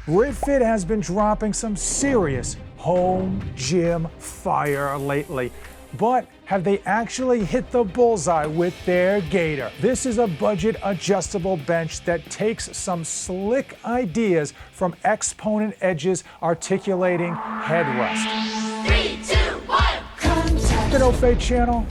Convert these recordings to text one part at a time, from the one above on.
RitFit has been dropping some serious home gym fire lately. But have they actually hit the bullseye with their Gator? This is a budget adjustable bench that takes some slick ideas from Exponent Edge's articulating headrest. 3, 2, 1. The No Fate channel,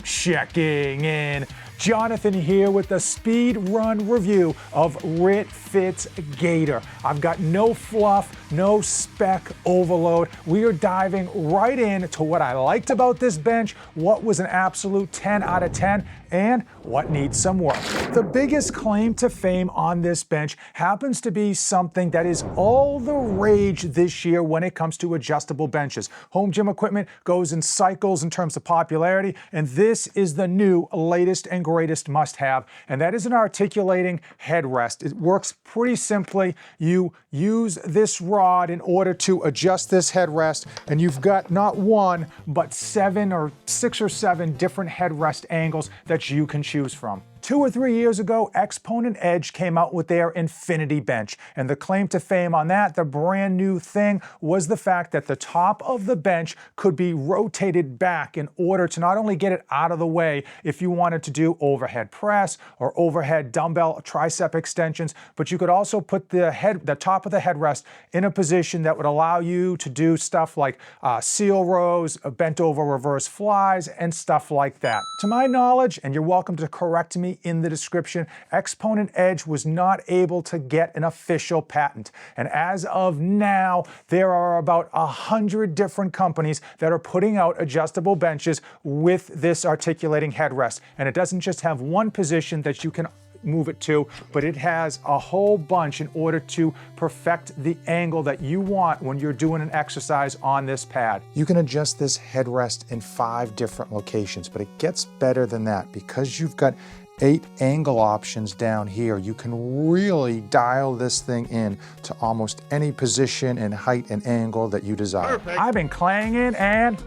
checking in. Jonathan here with the speed run review of RitFit's Gator. I've got no fluff, no spec overload. We are diving right into what I liked about this bench, what was an absolute 10 out of 10, and what needs some work. The biggest claim to fame on this bench happens to be something that is all the rage this year when it comes to adjustable benches. Home gym equipment goes in cycles in terms of popularity, and this is the new, latest, and greatest must-have, and that is an articulating headrest. It works pretty simply. You use this rod in order to adjust this headrest, and you've got not one, but 6 or 7 different headrest angles that you can choose from. 2 or 3 years ago, Exponent Edge came out with their Infinity Bench, and the claim to fame on that, the brand new thing, was the fact that the top of the bench could be rotated back in order to not only get it out of the way if you wanted to do overhead press or overhead dumbbell tricep extensions, but you could also put the top of the headrest in a position that would allow you to do stuff like seal rows, bent over reverse flies, and stuff like that. To my knowledge, and you're welcome to correct me in the description, Exponent Edge was not able to get an official patent. And as of now, there are about 100 different companies that are putting out adjustable benches with this articulating headrest. And it doesn't just have one position that you can move it to, but it has a whole bunch in order to perfect the angle that you want when you're doing an exercise on this pad. You can adjust this headrest in 5 different locations, but it gets better than that because you've got 8 angle options down here. You can really dial this thing in to almost any position and height and angle that you desire. Perfect. I've been clanging and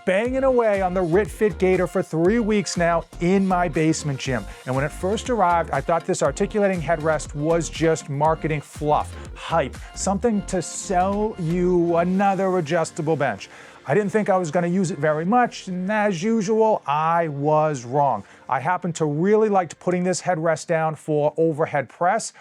banging away on the RitFit Gator for 3 weeks now in my basement gym. And when it first arrived, I thought this articulating headrest was just marketing fluff, hype, something to sell you another adjustable bench. I didn't think I was going to use it very much, and as usual, I was wrong. I happen to really like putting this headrest down for overhead press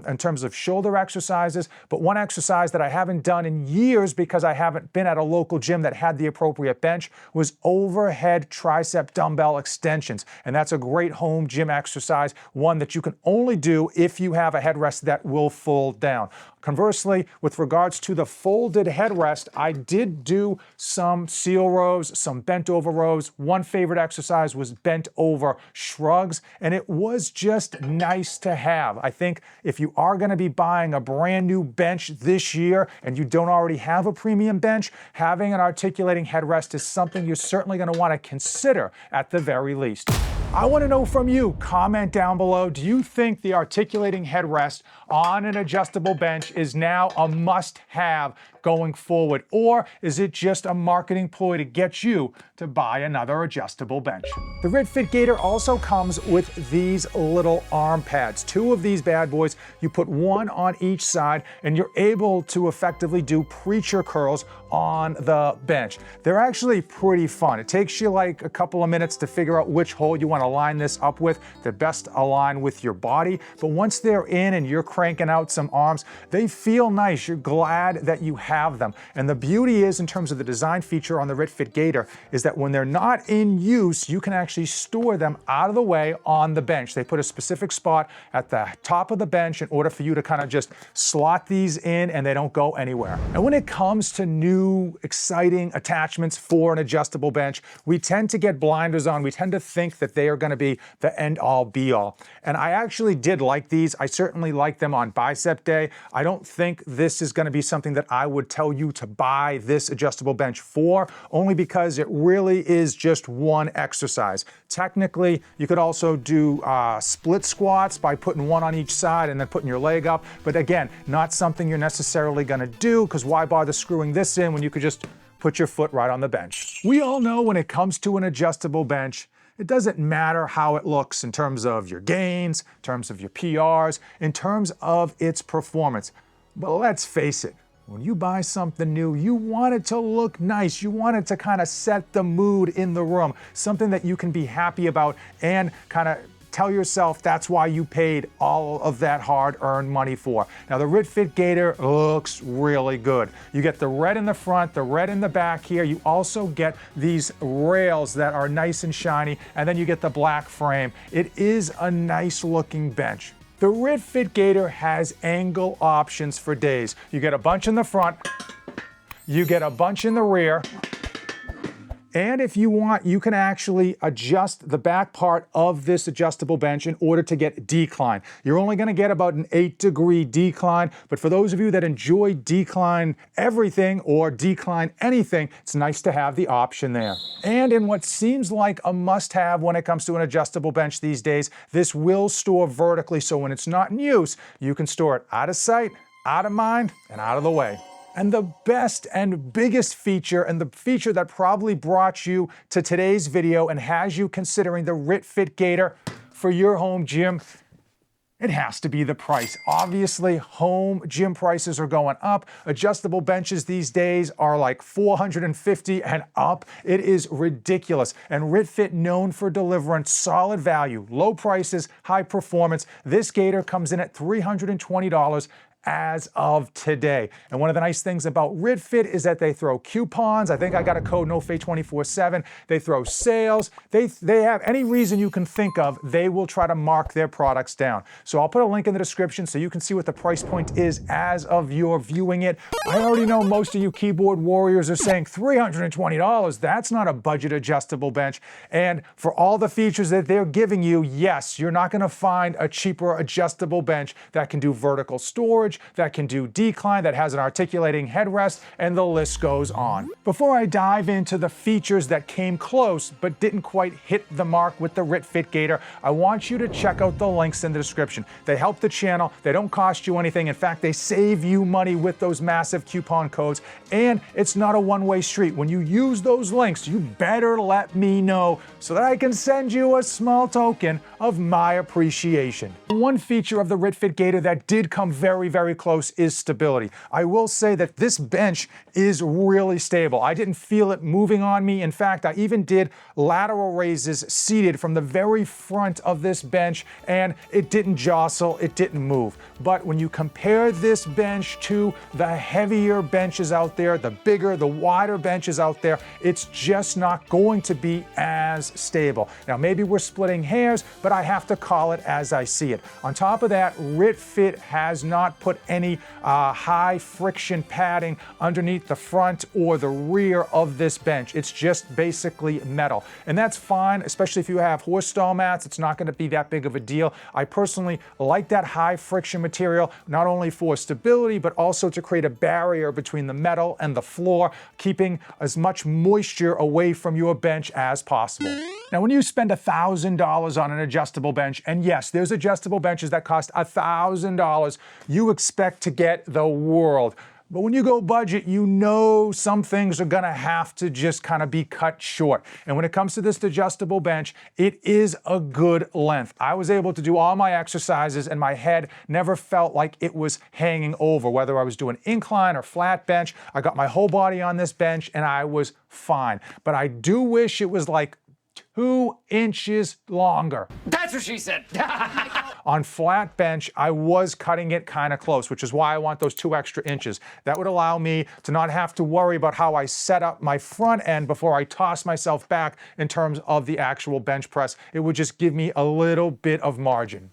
in terms of shoulder exercises, but one exercise that I haven't done in years because I haven't been at a local gym that had the appropriate bench was overhead tricep dumbbell extensions, and that's a great home gym exercise, one that you can only do if you have a headrest that will fold down. Conversely, with regards to the folded headrest, I did do some seal rows, some bent over rows. One favorite exercise was bent over shrugs, and it was just nice to have. I think if you are going to be buying a brand new bench this year and you don't already have a premium bench, having an articulating headrest is something you're certainly going to want to consider at the very least. I want to know from you. Comment down below. Do you think the articulating headrest on an adjustable bench is now a must-have going forward? Or is it just a marketing ploy to get you to buy another adjustable bench? The RitFit Gator also comes with these little arm pads. 2 of these bad boys, you put one on each side, and you're able to effectively do preacher curls on the bench. They're actually pretty fun. It takes you like a couple of minutes to figure out which hole you want to line this up with. They're best aligned with your body, but once they're in and you're cranking out some arms, they feel nice. You're glad that you have them. And the beauty is, in terms of the design feature on the RitFit Gator, is that when they're not in use, you can actually store them out of the way on the bench. They put a specific spot at the top of the bench in order for you to kind of just slot these in, and they don't go anywhere. And when it comes to new, exciting attachments for an adjustable bench, we tend to get blinders on. We tend to think that they are going to be the end-all, be-all. And I actually did like these. I certainly like them on bicep day. I don't think this is going to be something that I would tell you to buy this adjustable bench for, only because it really is just one exercise. Technically, you could also do split squats by putting one on each side and then putting your leg up. But again, not something you're necessarily going to do, because why bother screwing this in when you could just put your foot right on the bench? We all know when it comes to an adjustable bench, it doesn't matter how it looks in terms of your gains, in terms of your PRs, in terms of its performance. But let's face it, when you buy something new, you want it to look nice. You want it to kind of set the mood in the room, something that you can be happy about and kind of tell yourself that's why you paid all of that hard-earned money for. Now, the RitFit Gator looks really good. You get the red in the front, the red in the back here. You also get these rails that are nice and shiny, and then you get the black frame. It is a nice-looking bench. The RitFit Gator has angle options for days. You get a bunch in the front, you get a bunch in the rear, and if you want, you can actually adjust the back part of this adjustable bench in order to get decline. You're only gonna get about an 8-degree decline, but for those of you that enjoy decline everything or decline anything, it's nice to have the option there. And in what seems like a must-have when it comes to an adjustable bench these days, this will store vertically, so when it's not in use, you can store it out of sight, out of mind, and out of the way. And the best and biggest feature, and the feature that probably brought you to today's video and has you considering the RitFit Gator for your home gym, it has to be the price. Obviously, home gym prices are going up. Adjustable benches these days are like $450 and up. It is ridiculous. And RitFit, known for delivering solid value, low prices, high performance. This Gator comes in at $320 as of today. And one of the nice things about RitFit is that they throw coupons. I think I got a code NOFADE24/7. They throw sales. They have any reason you can think of, they will try to mark their products down. So I'll put a link in the description so you can see what the price point is as of your viewing it. I already know most of you keyboard warriors are saying $320. That's not a budget adjustable bench. And for all the features that they're giving you, yes, you're not going to find a cheaper adjustable bench that can do vertical storage, that can do decline, that has an articulating headrest, and the list goes on. Before I dive into the features that came close but didn't quite hit the mark with the RitFit Gator, I want you to check out the links in the description. They help the channel, they don't cost you anything. In fact, they save you money with those massive coupon codes, and it's not a one-way street. When you use those links, you better let me know so that I can send you a small token of my appreciation. One feature of the RitFit Gator that did come very close is stability. I will say that this bench is really stable. I didn't feel it moving on me. In fact, I even did lateral raises seated from the very front of this bench, and it didn't jostle, it didn't move. But when you compare this bench to the heavier benches out there, the bigger, the wider benches out there, it's just not going to be as stable. Now, maybe we're splitting hairs, but I have to call it as I see it. On top of that, RitFit has not put any high friction padding underneath the front or the rear of this bench. It's just basically metal. And that's fine, especially if you have horse stall mats. It's not going to be that big of a deal. I personally like that high friction material, not only for stability, but also to create a barrier between the metal and the floor, keeping as much moisture away from your bench as possible. Now, when you spend $1,000 on an adjustable bench, and yes, there's adjustable benches that cost $1,000, you expect to get the world. But when you go budget, you know some things are gonna have to just kind of be cut short. And when it comes to this adjustable bench, it is a good length. I was able to do all my exercises and my head never felt like it was hanging over, whether I was doing incline or flat bench. I got my whole body on this bench and I was fine. But I do wish it was like 2 inches longer. That's what she said. On flat bench, I was cutting it kind of close, which is why I want those 2 extra inches. That would allow me to not have to worry about how I set up my front end before I toss myself back in terms of the actual bench press. It would just give me a little bit of margin.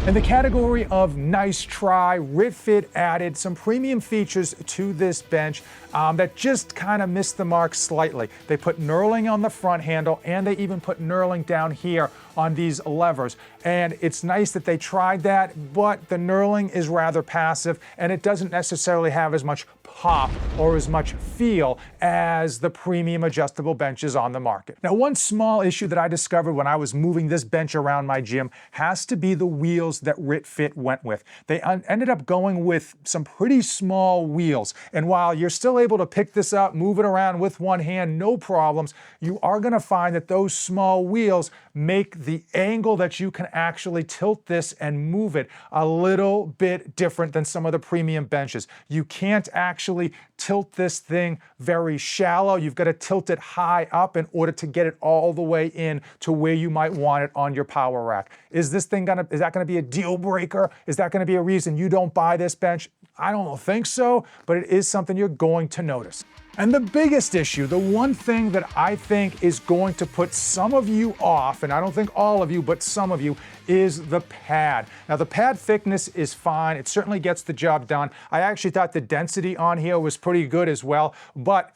In the category of nice try, RitFit added some premium features to this bench that just kind of missed the mark slightly. They put knurling on the front handle, and they even put knurling down here on these levers. And it's nice that they tried that, but the knurling is rather passive, and it doesn't necessarily have as much pop or as much feel as the premium adjustable benches on the market. Now, one small issue that I discovered when I was moving this bench around my gym has to be the wheels that RitFit went with. They ended up going with some pretty small wheels. And while you're still able to pick this up, move it around with one hand, no problems, you are gonna find that those small wheels make the angle that you can actually tilt this and move it a little bit different than some of the premium benches. You can't actually tilt this thing very shallow. You've got to tilt it high up in order to get it all the way in to where you might want it on your power rack. Is that gonna be a deal breaker? Is that gonna be a reason you don't buy this bench? I don't think so, but it is something you're going to notice. And the biggest issue, the one thing that I think is going to put some of you off, and I don't think all of you, but some of you, is the pad. Now the pad thickness is fine. It certainly gets the job done. I actually thought the density on here was pretty good as well, but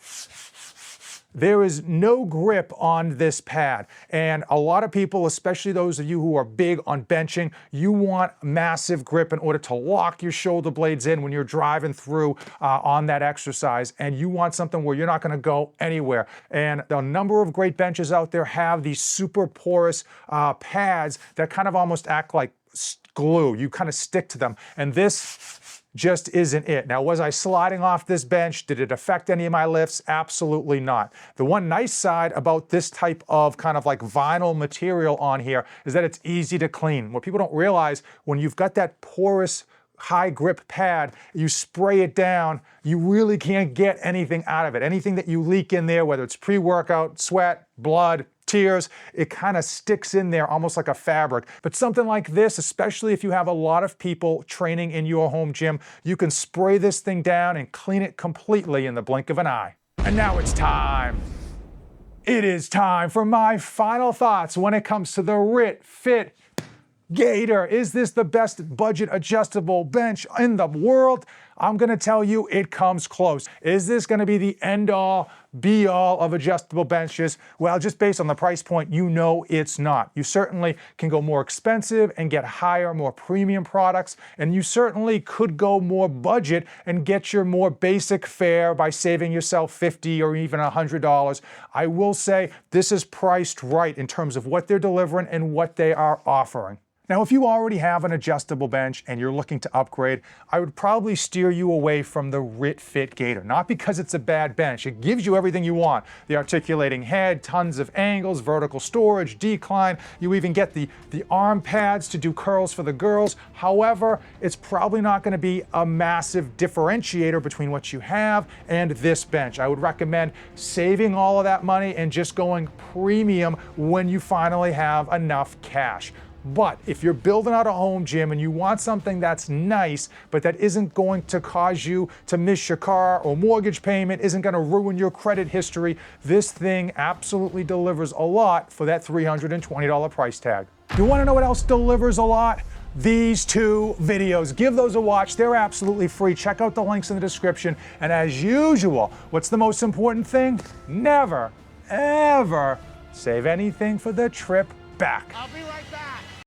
there is no grip on this pad. And a lot of people, especially those of you who are big on benching, you want massive grip in order to lock your shoulder blades in when you're driving through on that exercise. And you want something where you're not gonna go anywhere. And a number of great benches out there have these super porous pads that kind of almost act like glue. You kind of stick to them. And this just isn't it. Now, was I sliding off this bench? Did it affect any of my lifts? Absolutely not. The one nice side about this type of kind of like vinyl material on here is that it's easy to clean. What people don't realize, when you've got that porous high grip pad, you spray it down, you really can't get anything out of it. Anything that you leak in there, whether it's pre-workout, sweat, blood, tears, it kind of sticks in there almost like a fabric. But something like this, especially if you have a lot of people training in your home gym, you can spray this thing down and clean it completely in the blink of an eye. And now it's time. It is time for my final thoughts when it comes to the RitFit Gator. Is this the best budget adjustable bench in the world? I'm gonna tell you it comes close. Is this gonna be the end all, be all of adjustable benches? Well, just based on the price point, you know it's not. You certainly can go more expensive and get higher, more premium products, and you certainly could go more budget and get your more basic fare by saving yourself $50 or even $100. I will say this is priced right in terms of what they're delivering and what they are offering. Now, if you already have an adjustable bench and you're looking to upgrade, I would probably steer you away from the RitFit Gator. Not because it's a bad bench. It gives you everything you want. The articulating head, tons of angles, vertical storage, decline. You even get the arm pads to do curls for the girls. However, it's probably not going to be a massive differentiator between what you have and this bench. I would recommend saving all of that money and just going premium when you finally have enough cash. But if you're building out a home gym and you want something that's nice, but that isn't going to cause you to miss your car or mortgage payment, isn't going to ruin your credit history, this thing absolutely delivers a lot for that $320 price tag. You want to know what else delivers a lot? These two videos. Give those a watch. They're absolutely free. Check out the links in the description. And as usual, what's the most important thing? Never, ever save anything for the trip back. I'll be right back.